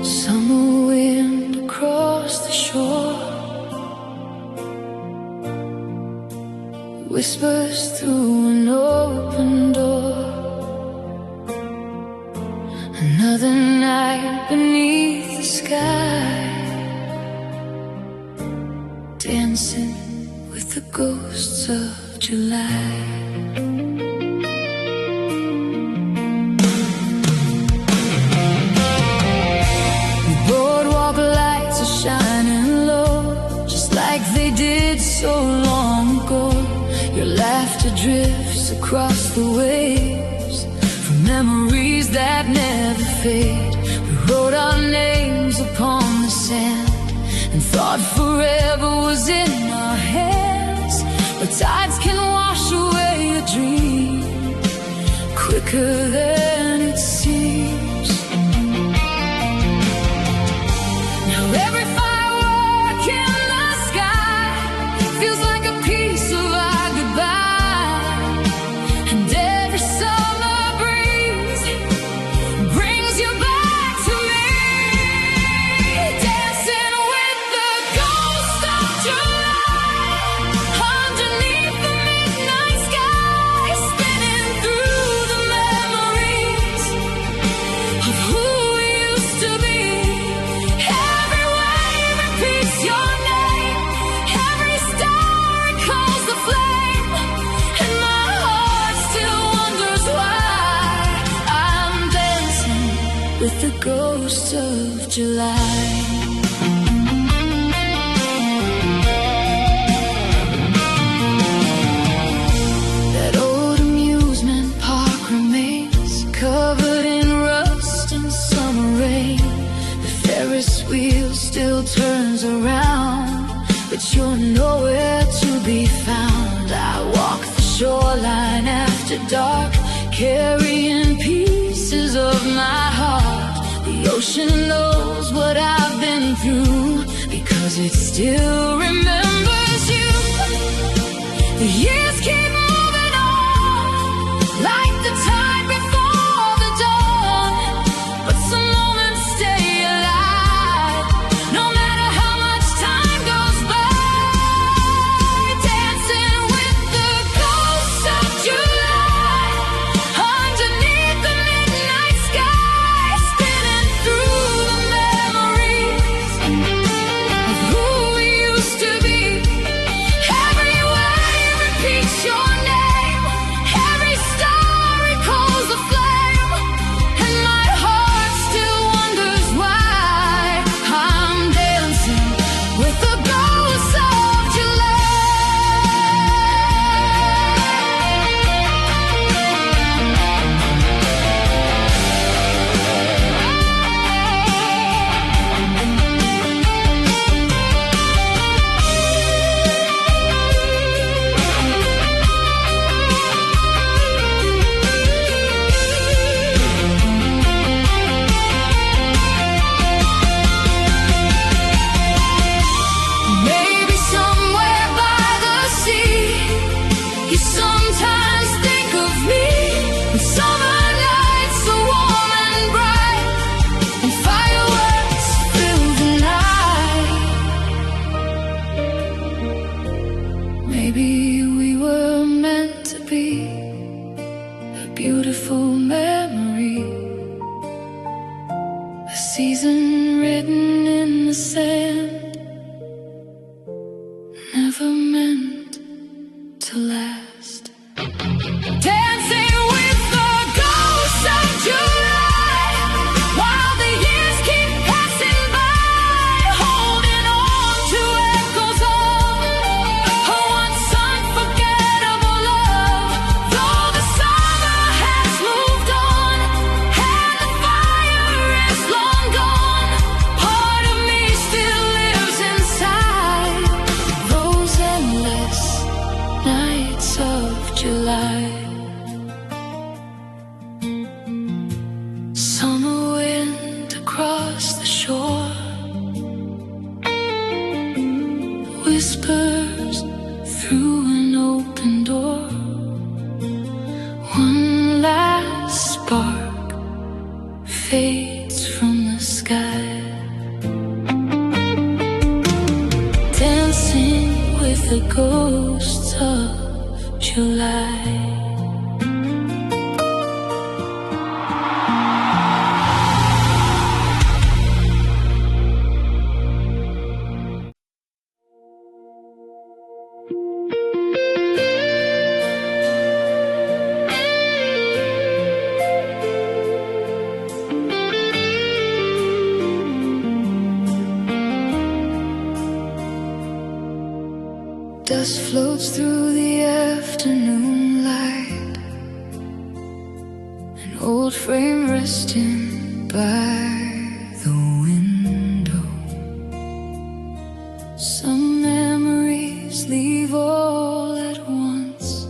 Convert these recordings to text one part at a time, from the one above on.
Summer wind across the shore whispers through an open door. Another night beneath the sky, dancing with the ghosts of July. The boardwalk lights are shining low, just like they did so long ago. Your laughter drifts across the waves from memories that never fade. We wrote our names upon the sand and thought forever was in our hands. But tides can wash away a dream quicker than it seems. Now every firework in the sky feels like a piece of our goodbye, and every summer breeze brings you back to me, dancing with the ghost of July, underneath the midnight sky, spinning through the memories of who we used to be. Every wave repeats your name, every star recalls the flame, and my heart still wonders why I'm dancing with the ghost of July. That old amusement park remains covered in rust and summer rain. The Ferris wheel still turns around, but you're nowhere to be found. I walk the shoreline after dark, carrying pieces of my heart. The ocean knows what I've been through, because it still remembers you. The years keep moving on, like the tide before the dawn, but some moments stay alive, no matter how much time goes by, dancing with the ghosts of July, underneath the midnight sky, spinning through the memories of who we used to be. Every wave repeats your name, every star recalls the flame, and my heart still wonders why I'm dancing with the ghosts of maybe somewhere by the sea. You sometimes think of me when summer nights are warm and bright, and fireworks fill the night. Maybe we were meant to be a beautiful memory, a season written in the sand, never meant to last. Dancing with the ghosts of July, while the years keep passing by, holding on to echoes of a once unforgettable love. Though the summer has moved on and the fire is long gone, part of me still lives inside those endless nights of July. Summer wind across the shore whispers through an open door. with the ghosts of July. Dust floats through the afternoon light, an old frame resting by the window. Some memories leave all at once,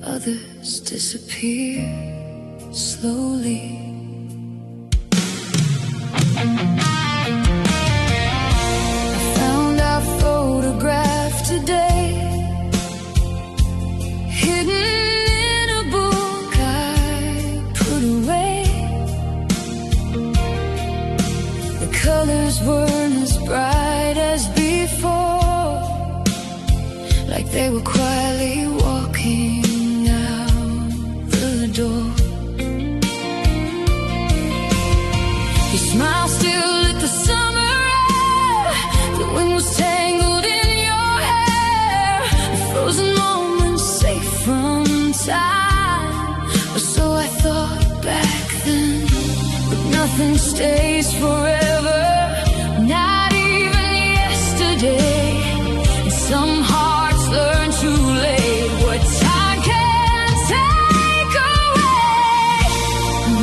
others disappear slowly. Today, hidden in a book I put away. The colors weren't as bright as before, like they were quietly walking out the door. Your smile still lit the summer air, the wind was tangled in frozen moments safe from time, or so I thought back then. But nothing stays forever, not even yesterday. And some hearts learn too late what time can take away.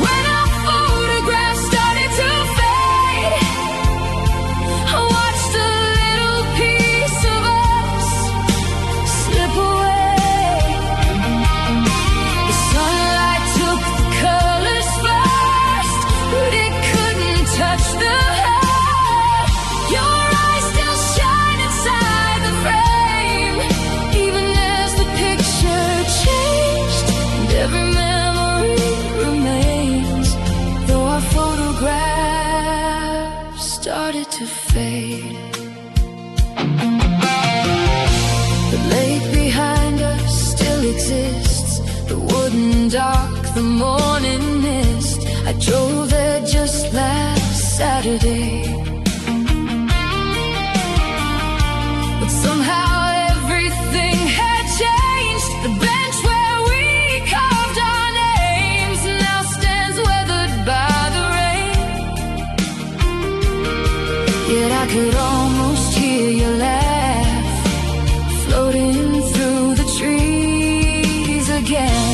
When our photographs started to fade, I watched a little piece of us slip away. The sunlight took the colors first, but it couldn't touch the heart. Your eyes still shine inside the frame, even as the picture changed, and every memory remains, though our photographs started to fade. The lake behind us still exists, the wooden dock, the morning mist. I drove there just last Saturday, but somehow everything had changed. The bench where we carved our names now stands weathered by the rain. Yet I could almost hear you laugh, floating through the trees again.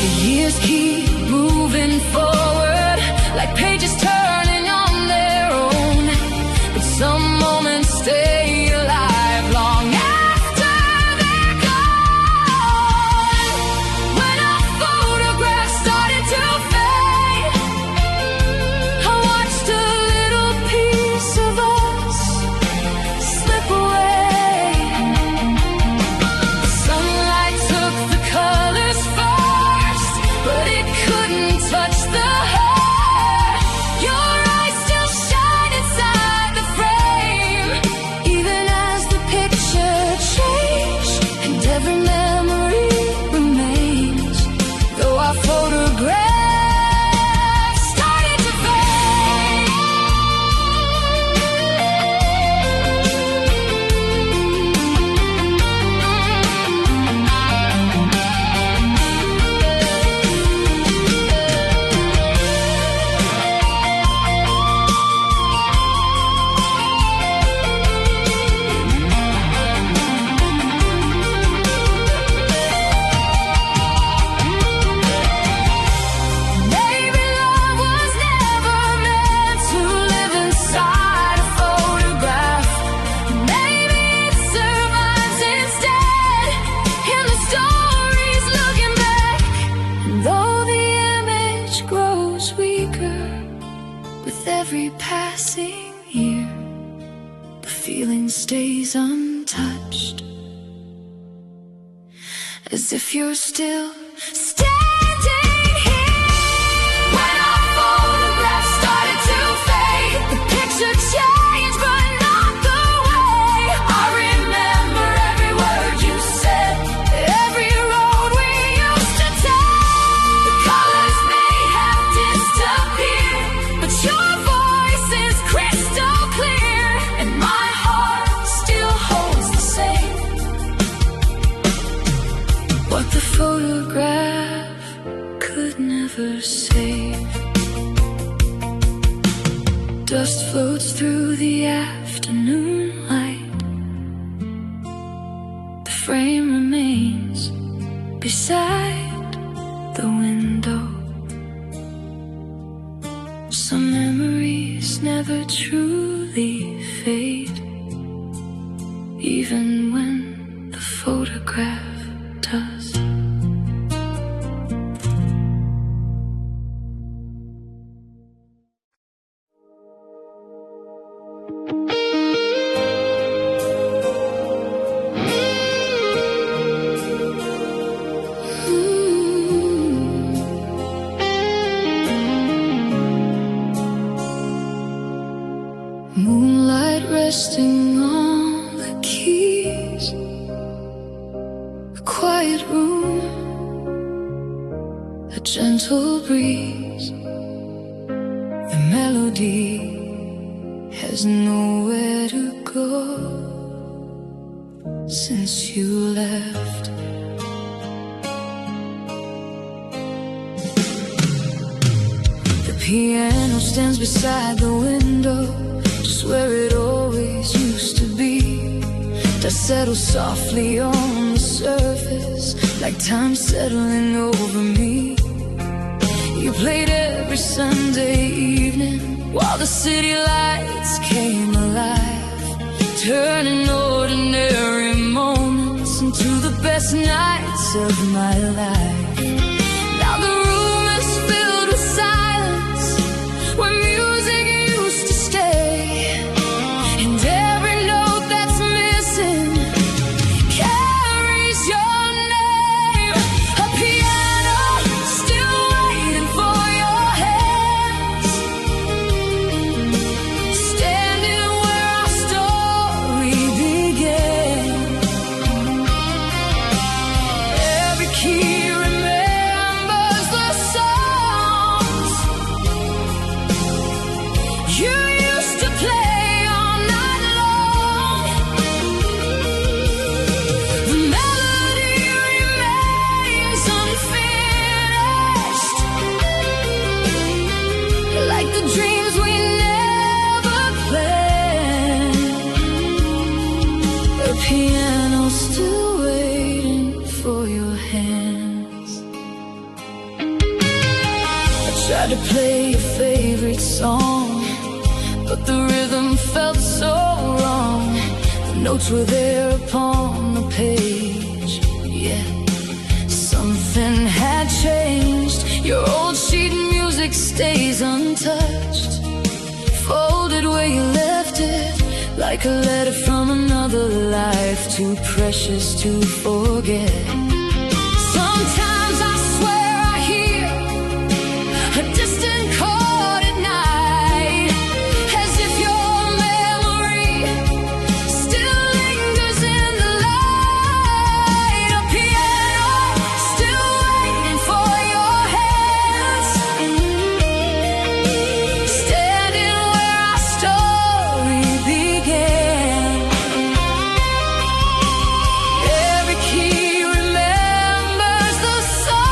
The years keep moving forward, like pages turning on their own, but some moments stay alive long after they're gone. When our photographs started to fade, I watched a little piece of us slip away. The sunlight took the colors first, but it couldn't touch the heart. Your eyes still shine inside the frame, even as the picture changed, and every memory remains, though our photographs started to fade. Maybe love was never meant to live inside a photograph. Maybe it survives instead in the stories looking back. And though the image grows weaker with every passing year, the feeling stays untouched, as if you're still standing here. When our photographs started to fade, the picture changed, but we're safe. Dust floats through the afternoon light. The frame remains beside the window. Some memories never truly fade, even when the photograph does. Moonlight resting on the keys, a quiet room, a gentle breeze. The melody has nowhere to go since you left. The piano stands beside the window, just where it always used to be. Dust settles softly on the surface, like time settling over me. You played every Sunday evening while the city lights came alive, turning ordinary moments into the best nights of my life. Now the room is filled with silence, where music used to stay, and every note that's missing carries your name. A piano still waiting for your hands, standing where our story began. Every key remembers the songs you used to play all night long. The melody remains unfinished, like the dreams we never planned. A piano still waiting for your hands. I tried to play your favorite song, but the rhythm felt so wrong. The notes were there upon the page, yeah. Something had changed. Your old sheet music stays untouched, folded where you left it, like a letter from another life, too precious to forget. Sometimes I swear I hear a distant chord at night, as if your memory still lingers in the light. A piano still waiting for your hands, standing where our story began. Every key remembers the song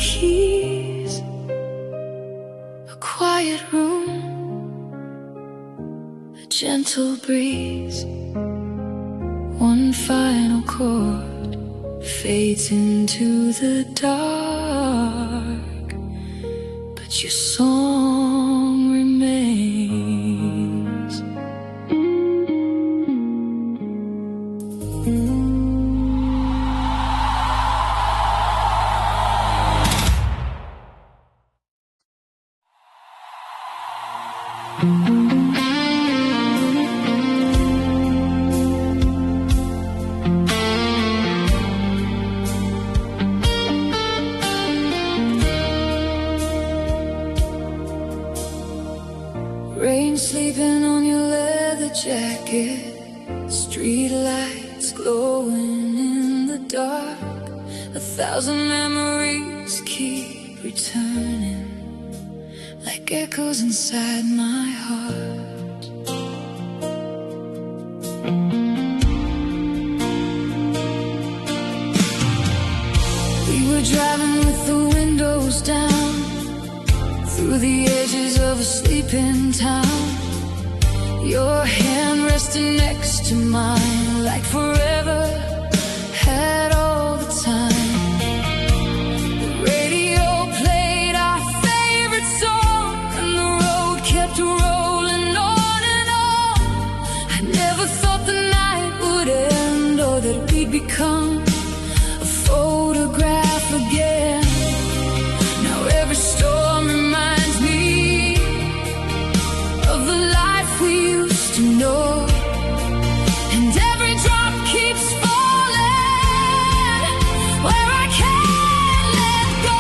keys, a quiet room, a gentle breeze. One final chord fades into the dark, but your song remains. Rain sleeping on your leather jacket, street lights glowing in the dark. 1,000 memories keep returning like echoes inside my heart. We were driving with the windows down through the edges of a sleeping town. Your hand resting next to mine like forever had all the time. The radio played our favorite song and the road kept rolling on and on. I never thought the night would end or that we'd become a photograph again. Now every storm reminds me of the life we used to know, and every drop keeps falling where I can't let go.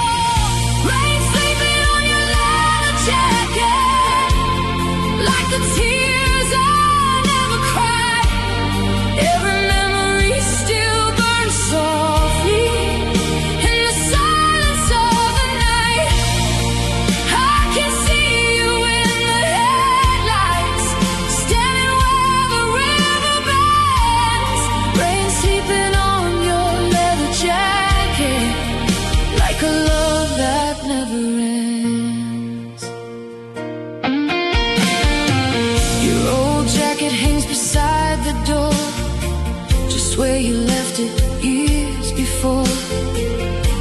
Rain sleeping on your leather jacket like the tears I never cried. Every memory still burns softly in the silence of the night. I can see you in the headlights, standing where the river bends. Rain sleeping on your leather jacket like a love that never ends. Your old jacket hangs beside the door, just where you left it years before.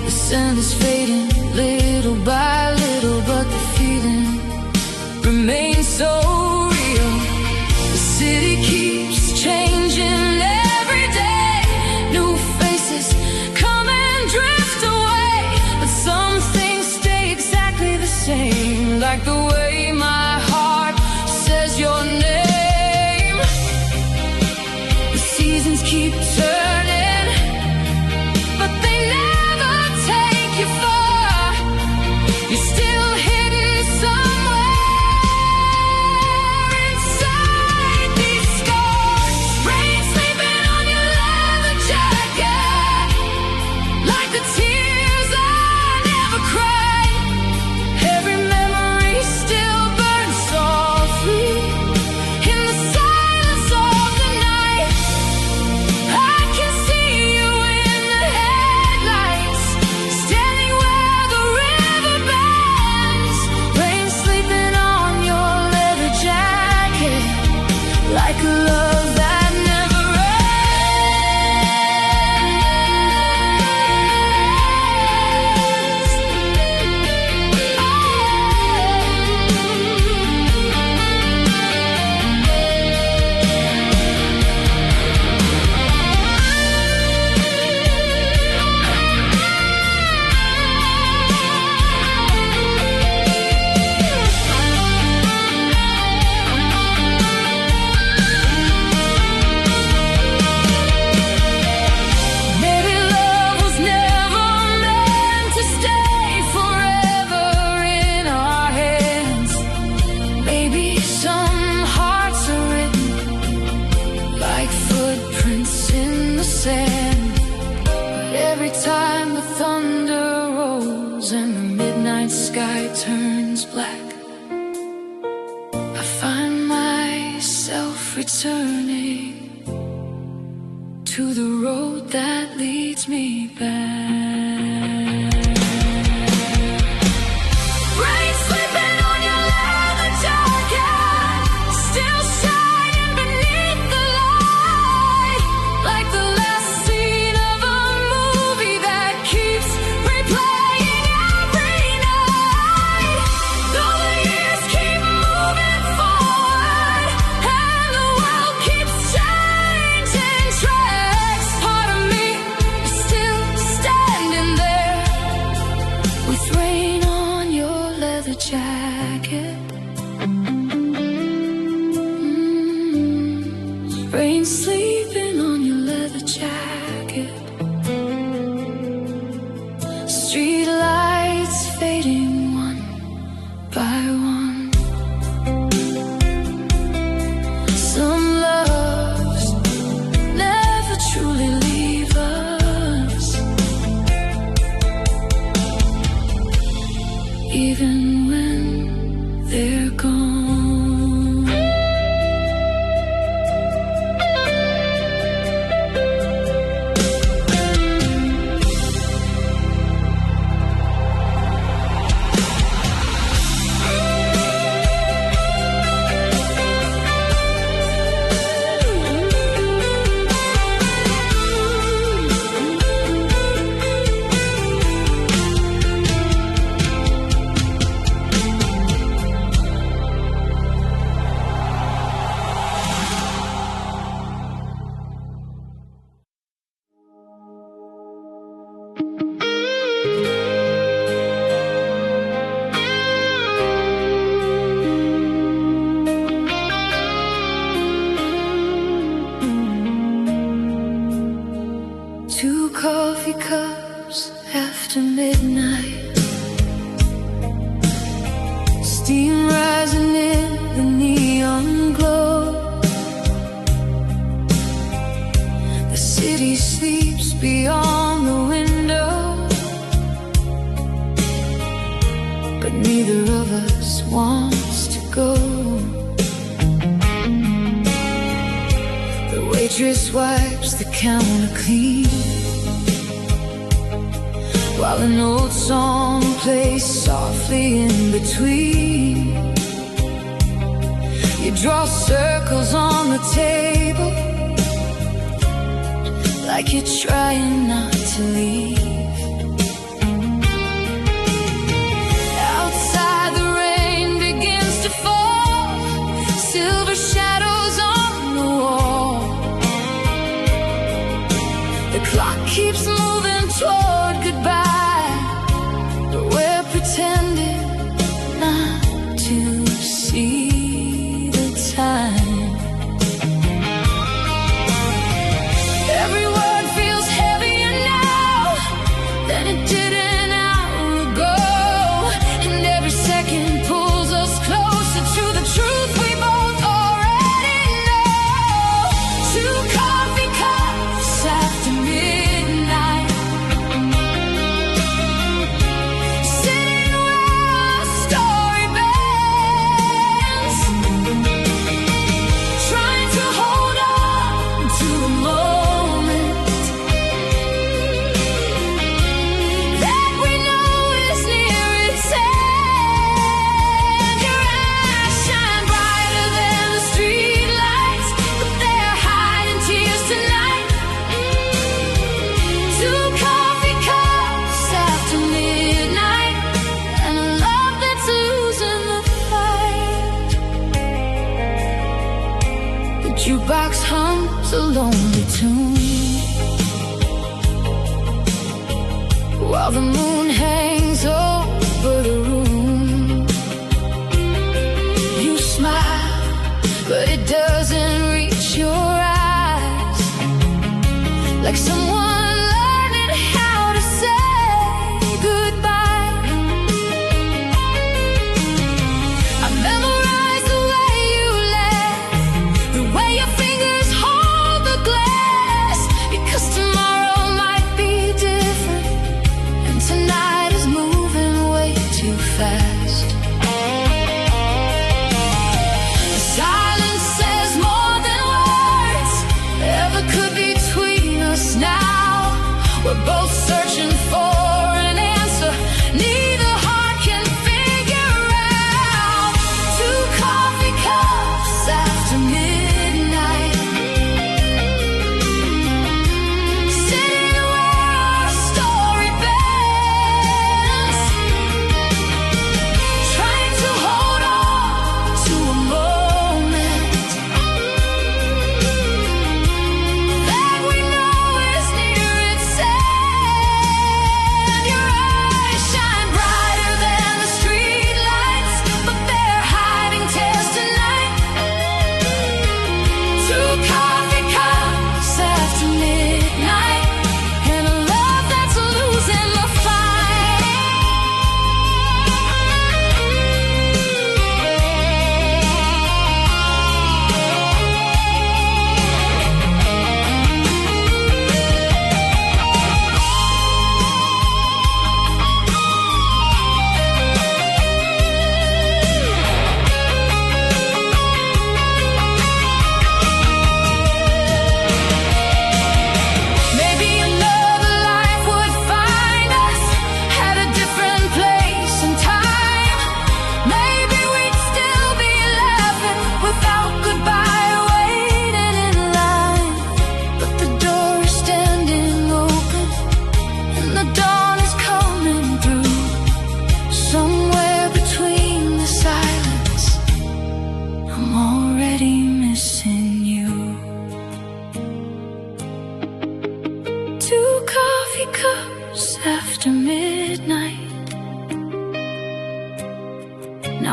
The scent is fading little by little, but the feeling remains so real. The city keeps changing every day. New faces come and drift away, but some things stay exactly the same, like the way my heart says your name. The seasons keep turning, but they never take you far. You're still hidden somewhere inside these scars. Rain sleeping on your leather jacket like the tears I never cried. Every memory still burns softly in the silence of the night. I can see you in the headlights, standing where the river bends. Rain sleeping on your leather jacket like a love that never Maybe love was never meant to stay forever in our hands. Maybe some hearts are written like footprints in the sand. But every time the thunder rolls and the midnight sky turns black, I find myself returning to the road that leads me back. leather jacket. Rain sleeping on your leather jacket. Street lights fading one by one. Some loves never truly leave us, even when they're gone. Two coffee cups after midnight, steam rising in the neon glow. The city sleeps beyond the window, but neither of us wants to go. The waitress wipes the counter clean, while an old song plays softly in between. You draw circles on the table, like you're trying not to leave. Outside the rain begins to fall, silver shadows on the wall. The clock keeps moving toward goodbye, but we're pretending not to see the time. Every word feels heavier now than it did an hour ago, and every second pulls us closer to the truth we both already know. Two coffee cups after midnight, sitting where our story bends, trying to hold on to the moment that we know is near its end. Your eyes shine brighter than the street lights, but they're hiding tears tonight. Two coffee cups after midnight, and a love that's losing the fight. The jukebox hums a lonely tune, while the moon hangs over the room. You smile, but it doesn't reach your eyes, like someone learning how to say goodbye. I memorized the way you laugh, the way your fingers hold the glass, because tomorrow might be different, and tonight is moving way too fast. The silence says more than words ever could between us now.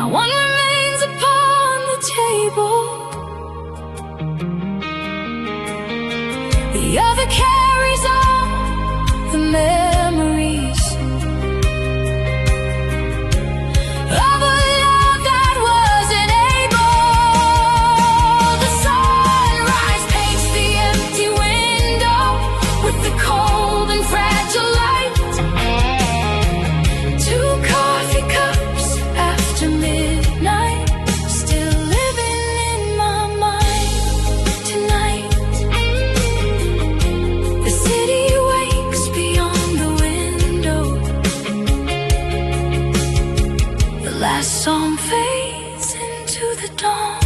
Now one remains upon the table, the other carries on the memories of a love that wasn't able. The sunrise paints the empty window with the cold and fragile light. Two coffee cups after midnight, still living in my mind tonight. The city wakes beyond the window, the last song fades into the dawn.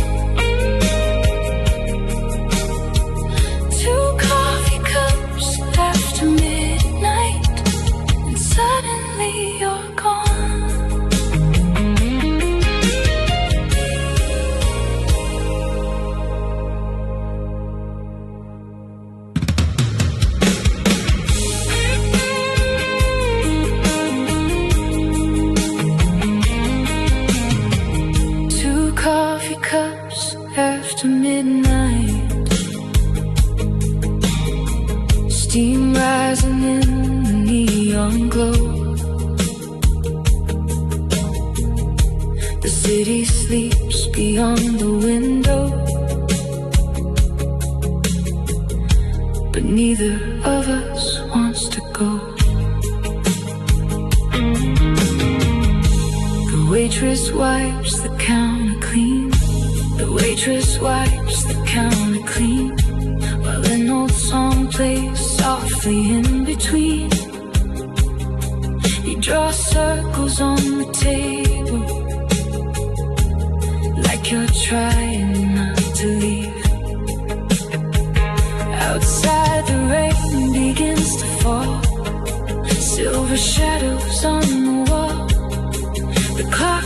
Two coffee cups after midnight, and suddenly you're gone. Two coffee cups after midnight, steam rising in the neon glow. The city sleeps beyond the window, but neither of us wants to go. The waitress wipes the counter clean. The waitress wipes the counter clean, while an old song plays softly in between. You draw circles on the table, like you're trying not to leave. Outside the rain begins to fall, silver shadows on the wall. The clock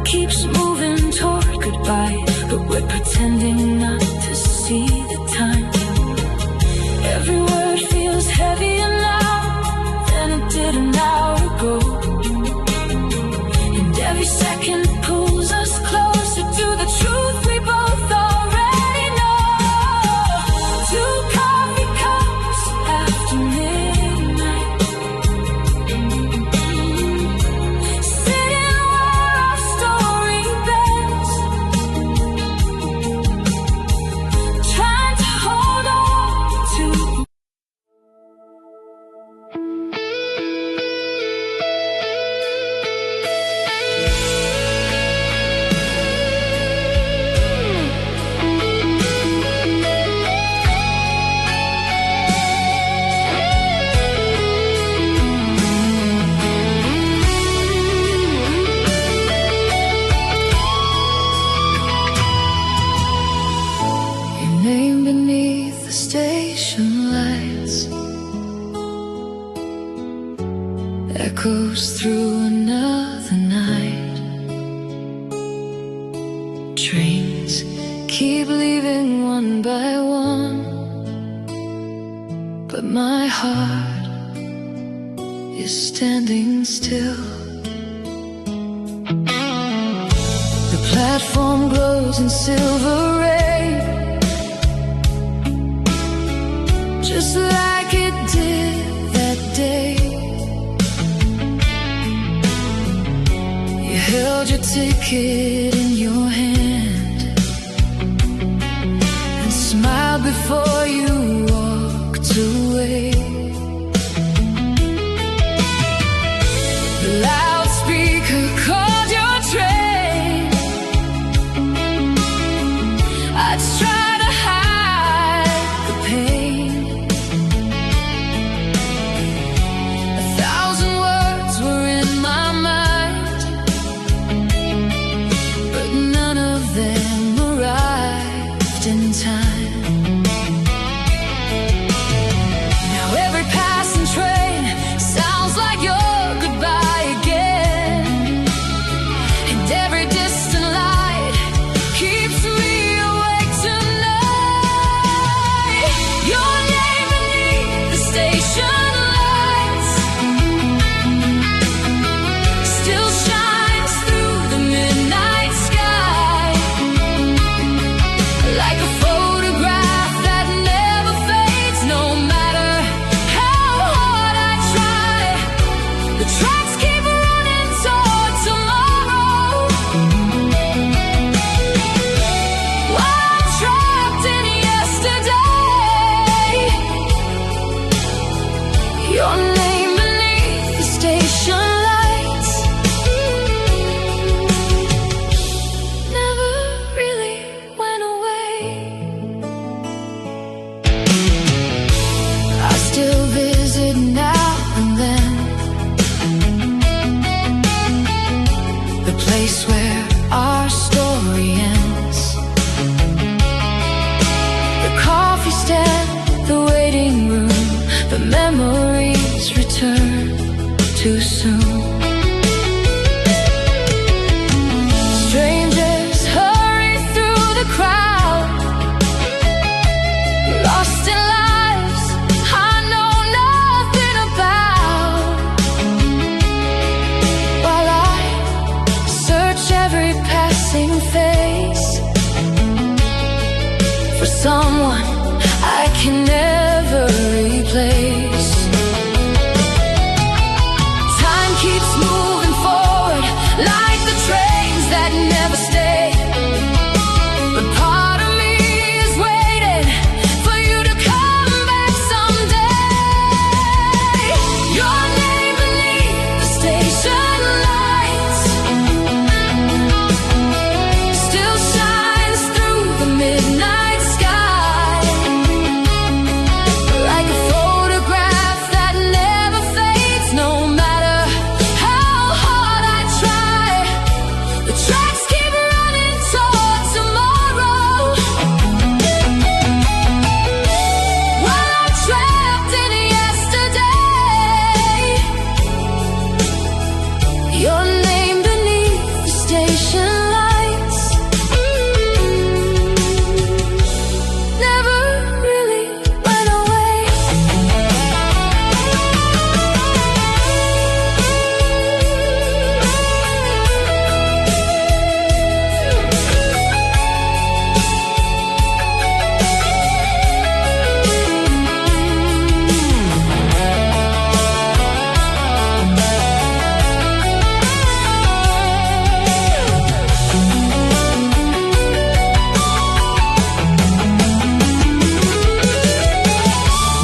keeps moving toward goodbye, but we're pretending not to see the time. Every word feels heavier now than it did an hour ago, and every second pulls us closer to the truth we both already know. Two coffee cups after midnight, sitting where our story bends, trying to hold on to. Your name beneath the station lights echoes through another night. Trains keep leaving one by one, but my heart is standing still. The platform glows in silver rain, just like it did that day. You held your ticket in your hand and smiled before you walked away. The loudspeaker called your train. I'd try to hide the pain. 1,000 words were in my mind, but none of them arrived in time. Now place where our story ends. The coffee stand, the waiting room, the memories return too soon. Strangers hurry through the crowd, lost in lives I know nothing about, while I search every passing face for someone I can never replace. Time keeps moving forward like the trains that never stay, but part of me is waiting for you to come back someday. Your name beneath the station lights still shines through the midnight sky, like a photograph that never fades, no matter how hard I try. The tracks keep running toward tomorrow, while I'm trapped in yesterday. Your name beneath the station lights never really went away.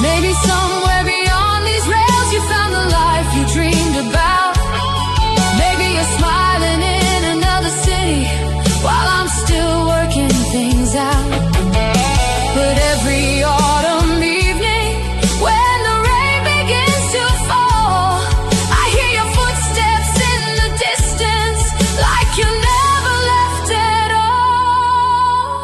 Maybe somewhere beyond these rails you found the life you dreamed about. Maybe you're smiling in another city while I'm still working things out. But every autumn evening when the rain begins to fall, I hear your footsteps in the distance, like you never left at all.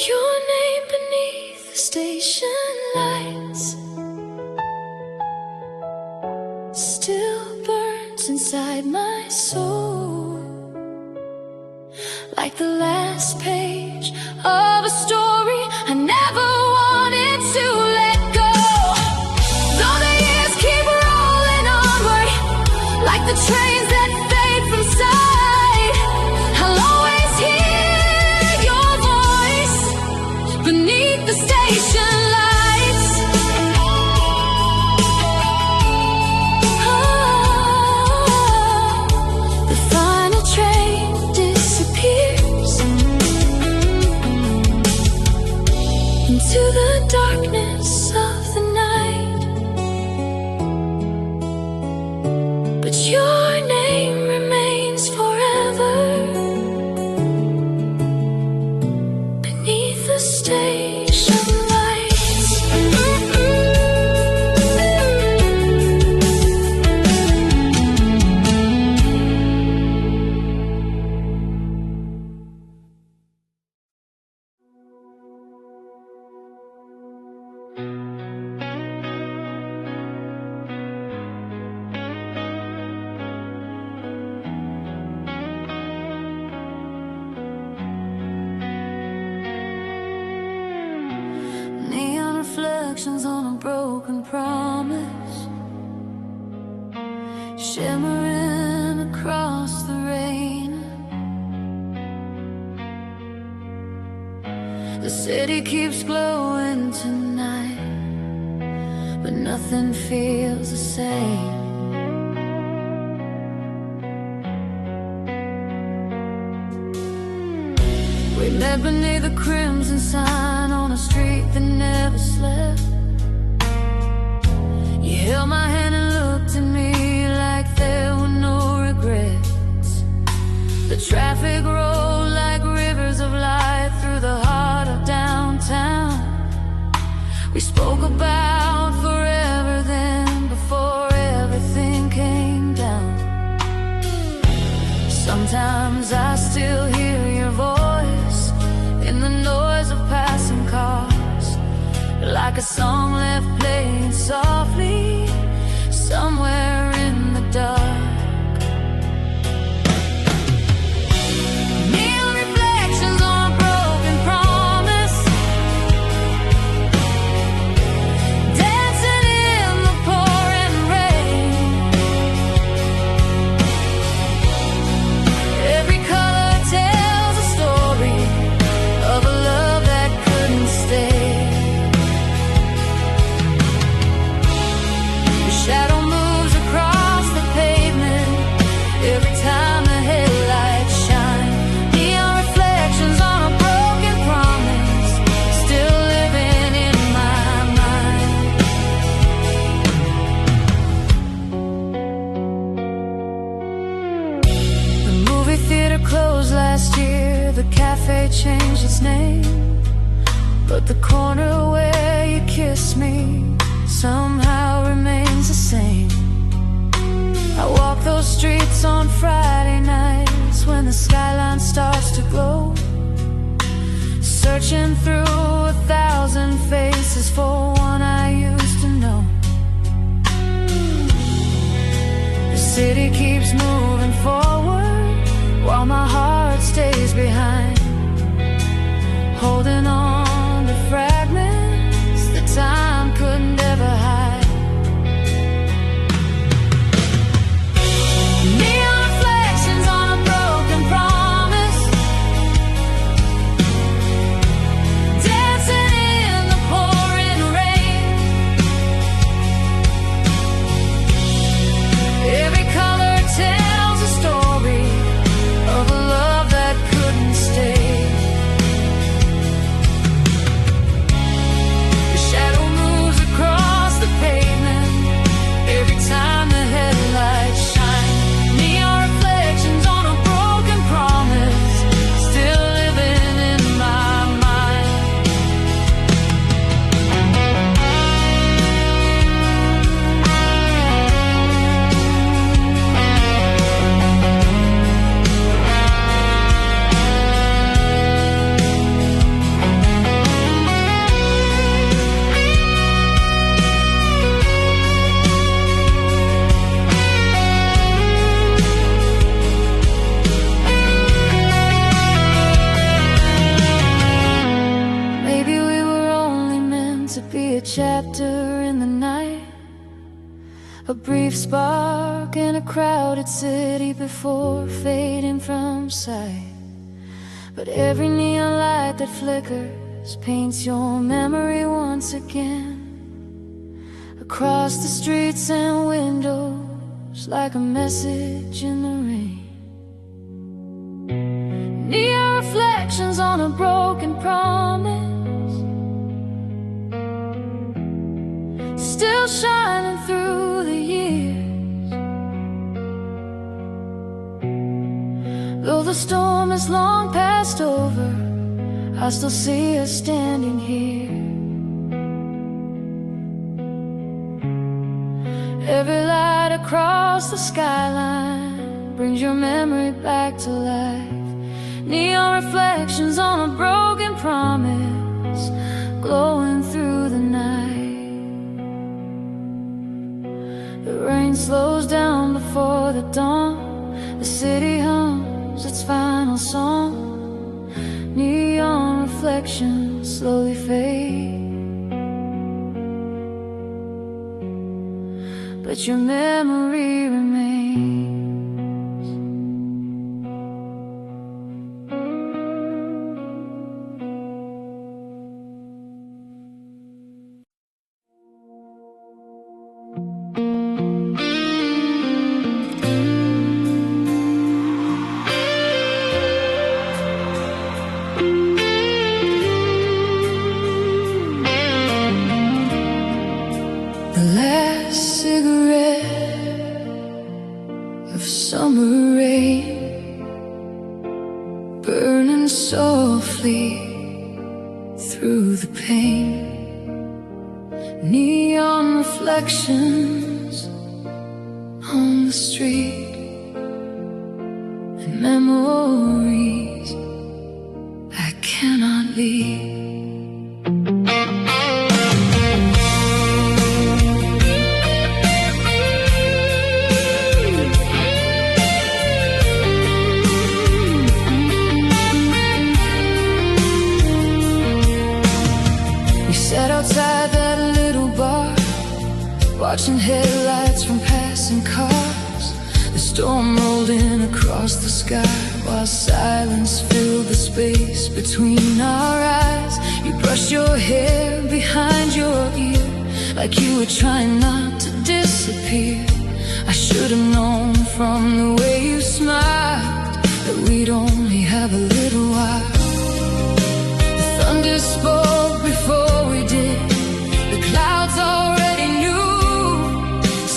Your name beneath the station lights still burns inside my soul, like the last page of a story I never wanted to let go. Though the years keep rolling onward, like the trains that fade from sight, I'll always hear your voice beneath the station lights. The final train disappears into the darkness of the night, but your name remains forever beneath the station lights. Neon reflections on a broken promise, shimmering across the rain. The city keeps glowing tonight, but nothing feels the same. We met beneath the crimson sign on a street that never slept. You held my hand and looked at me like there were no regrets. The traffic rolled like rivers of light through the heart of downtown. We spoke about forever then, before everything came song left playing softly somewhere in the dark. Neon reflections on a broken promise, dancing in the pouring rain. Every color tells a story of a love that couldn't stay. Shadow moves across the pavement every time the headlights shine. Neon reflections on a broken promise, still living in my mind. The movie theater closed last year, the cafe changed its name, but the corner where you kissed me somehow remains the same. I walk those streets on Friday nights when the skyline starts to glow, searching through 1,000 faces for one I used to know. The city keeps moving forward while my heart stays behind, holding on to fragments that time couldn't ever hide. Neon reflections on a broken promise, dancing in the pouring rain. Every color tells a story of a love that couldn't stay. The shadow moves across the pavement every time the headlights shine. Neon reflections on a broken promise, still living in my mind. Maybe we were only meant to be a chapter in the night, a brief spark in a crowded city before fading from sight. But every neon light that flickers paints your memory once again, across the streets and windows like a message in the rain. Neon reflections on a broken promise, still shining through the years. Though the storm is long passed over, I still see us standing here. Every light across the skyline brings your memory back to life. Neon reflections on a broken promise, glowing through the night. The rain slows down before the dawn, the city hums its final song. Neon reflections slowly fade, but your memory remains. The last cigarette of summer rain, burning softly through the pain. Neon reflections on the street, and memories I cannot leave. watching headlights from passing cars. The storm rolled in across the sky while silence filled the space between our eyes. You brushed your hair behind your ear like you were trying not to disappear. I should have known from the way you smiled that we'd only have a little while. The thunder spoke before we did. The clouds already knew.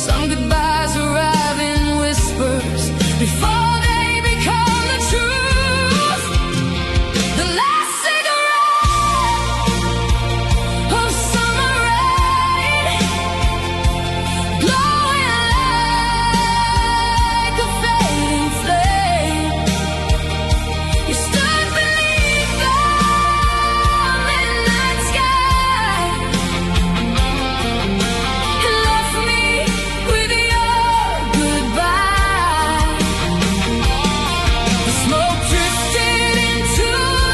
Some goodbyes arrive in whispers before they become the truth. The last cigarette of summer rain, glowing like a fading flame. You stood beneath the midnight sky and left me with your goodbye. The smoke drifted into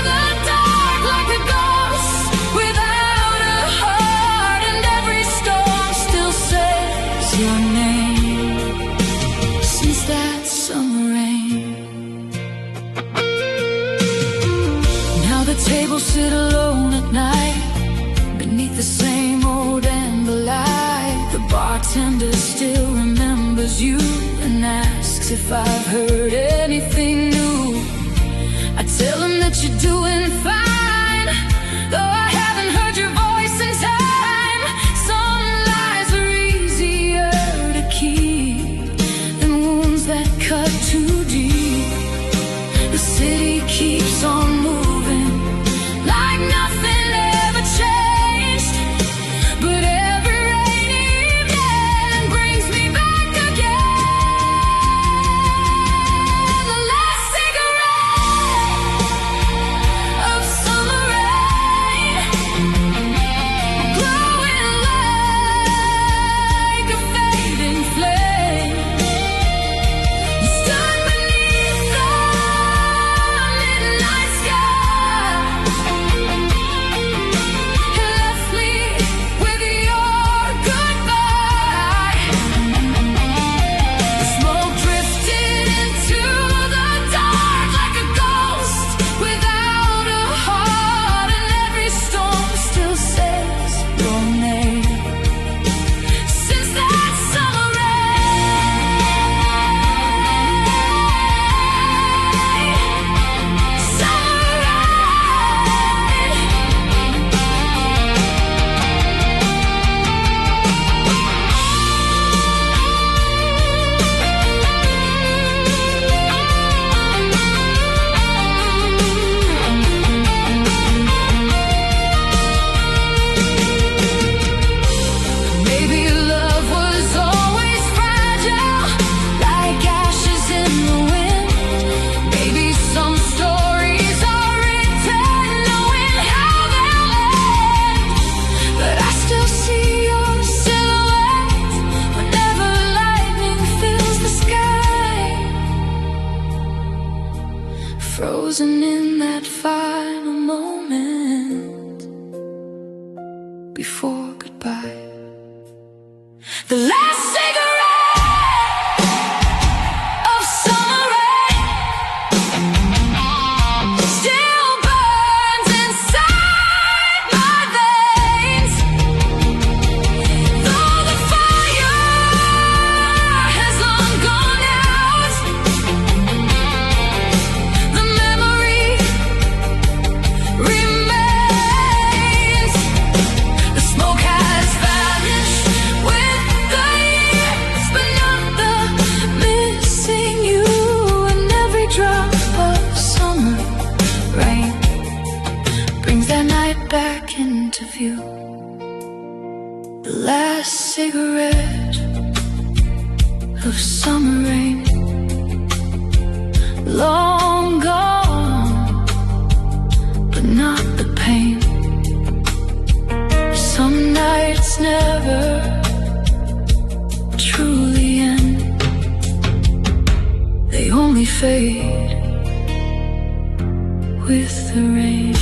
the dark like a ghost without a heart, and every storm still says your name since that summer rain. Now the tables sit alone at night beneath the same old amber light. The bartender still remembers you and asks if I've heard anything new. I tell him that you're doing fine, though I haven't heard your voice in time. Some lies are easier to keep than wounds that cut too deep. The city keeps on moving like nothing ever changed, but every rainy evening brings me back again. The last cigarette of summer rain, glowing like a fading flame. You stood beneath the midnight sky and left me with your goodbye. The smoke drifted into the dark like a ghost without a heart, and every storm still says your name since that summer maybe love was always fragile, like ashes in the wind. Maybe some stories are written knowing how they'll end, but I still see your silhouette whenever lightning fills the sky, frozen in that final moment before goodbye. The last cigarette of summer rain still burns inside my veins, though the fire has long gone out. The memory remains. The smoke has vanished with the years, but not the missing you. And every drop of summer rain brings that night back into view. The last cigarette of summer rain, long gone, but not the pain. Some nights never truly end, they only fade with the rain.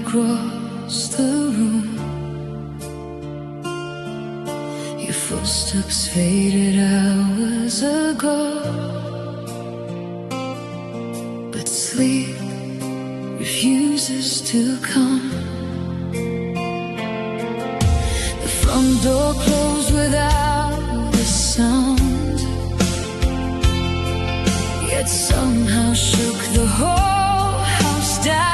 across the room. Your footsteps faded hours ago, but sleep refuses to come. The front door closed without a sound, yet somehow shook the whole house down.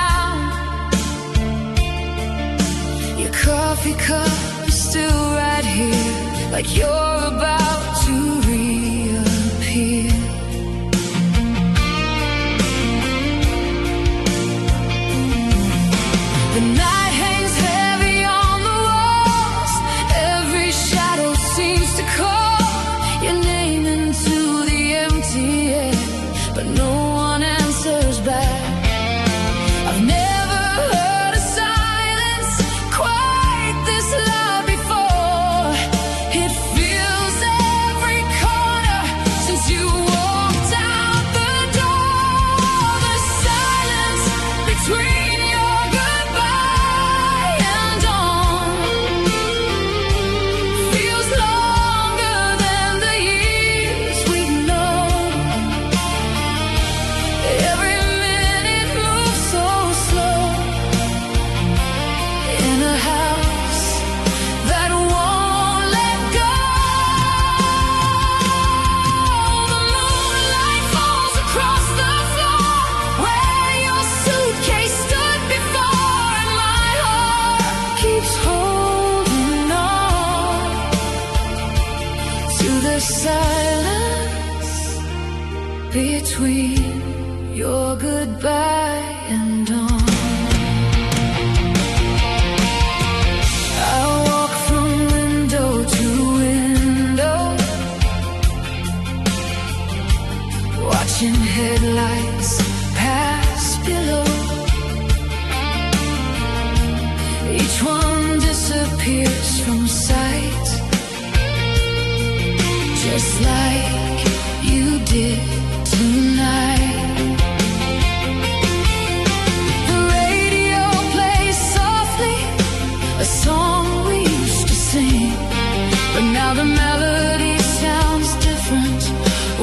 Your coffee cup is still right here, like you're about to reappear. The night hangs heavy on the walls, every shadow seems to call your name into the empty air, but no one answers back. I've never heard a silence quite this loud before. It fills every corner since you walked out the door. The silence between your goodbye and dawn feels longer than the years we've known. Every minute moves so slow in a house that won't let go. The moonlight falls across the floor where your suitcase stood before, and my heart keeps holding on to the silence between your goodbye and dawn. I walk from window to window, watching headlights pass below. Each one disappears from sight, just like you did tonight. The radio plays softly, a song we used to sing, but now the melody sounds different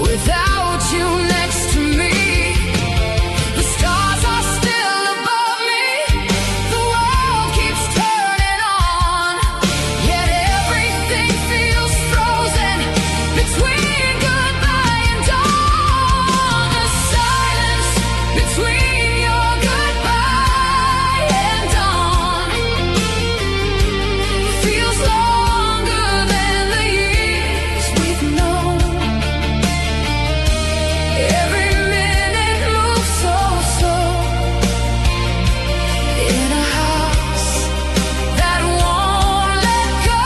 without you next to me. The stars are still above me, the world keeps turning on, yet everything feels frozen between goodbye and dawn. The silence between your goodbye and dawn feels longer than the years we've known. Every minute moves so slow in a house that won't let go.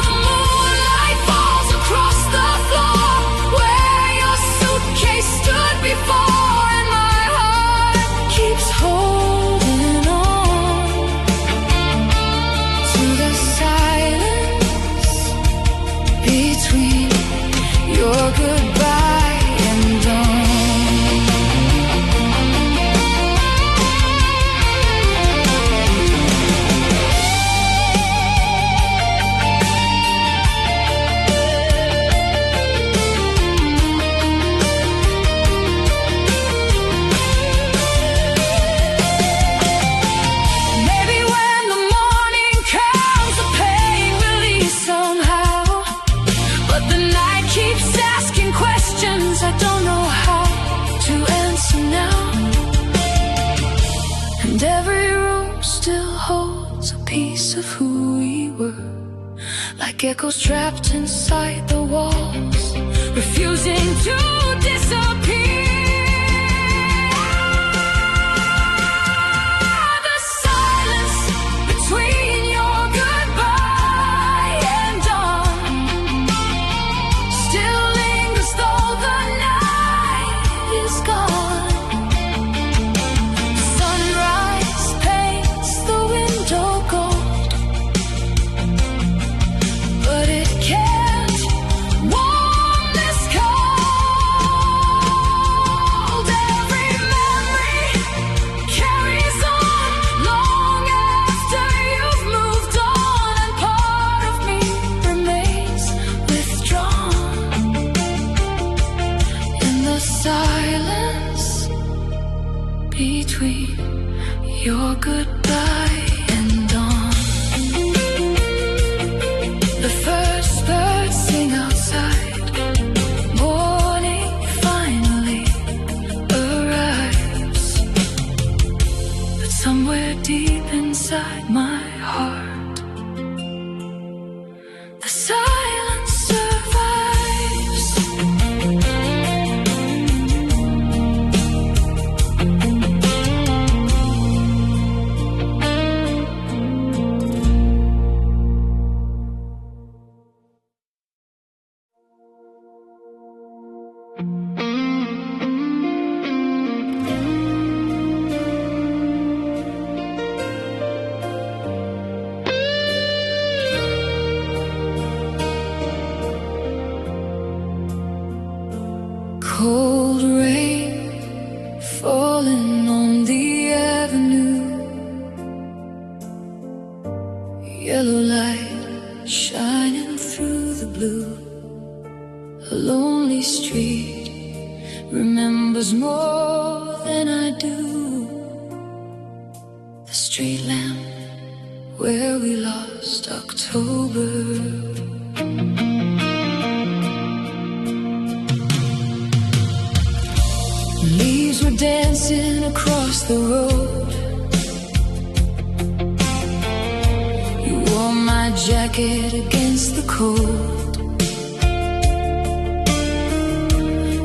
The moonlight falls across the floor where your suitcase stood before, and my heart keeps holding on to the silence between your goodbye and dawn. Maybe when the morning comes, the pain release somehow, but the night keeps asking questions I don't know how to answer now. And every room still holds a piece of who we were, like echoes trapped inside the walls, refusing to disappear. The silence between your goodbye and dawn still lingers though the night is gone. Sunrise paints the window gold, but it can't warm this cold. the silence between your goodbye and dawn. The first birds sing outside. Morning finally arrives. But somewhere deep inside my heart, the silence survives. Cold rain falling on the avenue, yellow light shining through the blue. A lonely street remembers more than I do. The street lamp where we lost October. Leaves were dancing across the road. You wore my jacket against the cold.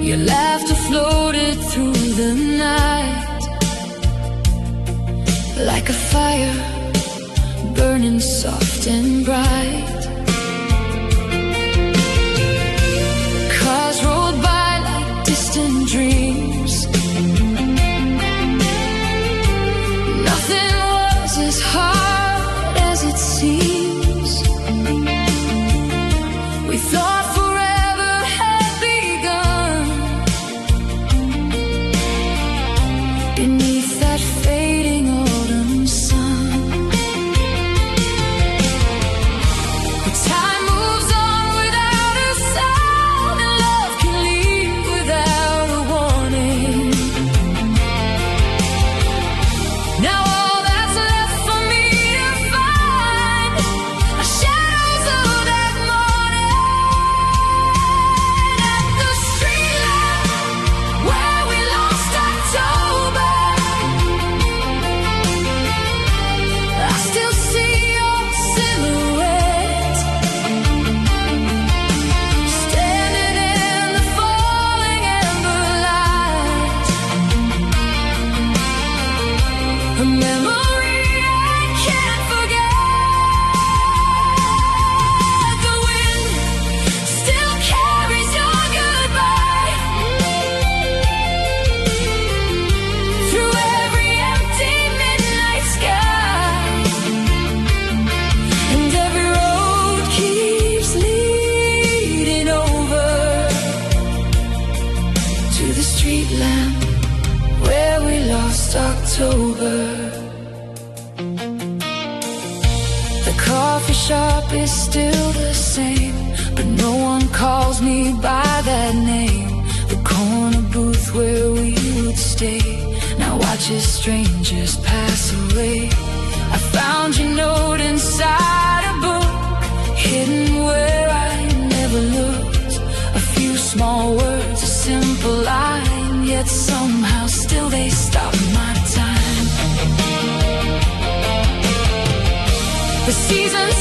Your laughter floated through the night like a fire burning soft and bright. Cars rolled by like distant dreams. Nothing was as hard as it seems. We thought forever had begun beneath that fading autumn sun. But time moves on without a sound, and love can leave without a warning. Now all that's left for me to find are shadows of that morning. At the street lamp where we lost October, I still see your silhouette standing in the falling amber light. A memory I can't forget. The wind still carries your goodbye through every empty midnight sky, and every road keeps leading over to the street lamp where we lost October. The coffee shop is still the same, but no one calls me by that name. The corner booth where we would stay now watches strangers pass away. I found your note inside a book, hidden where I never looked. A few small words, a simple line, yet somehow still they stop my time. The seasons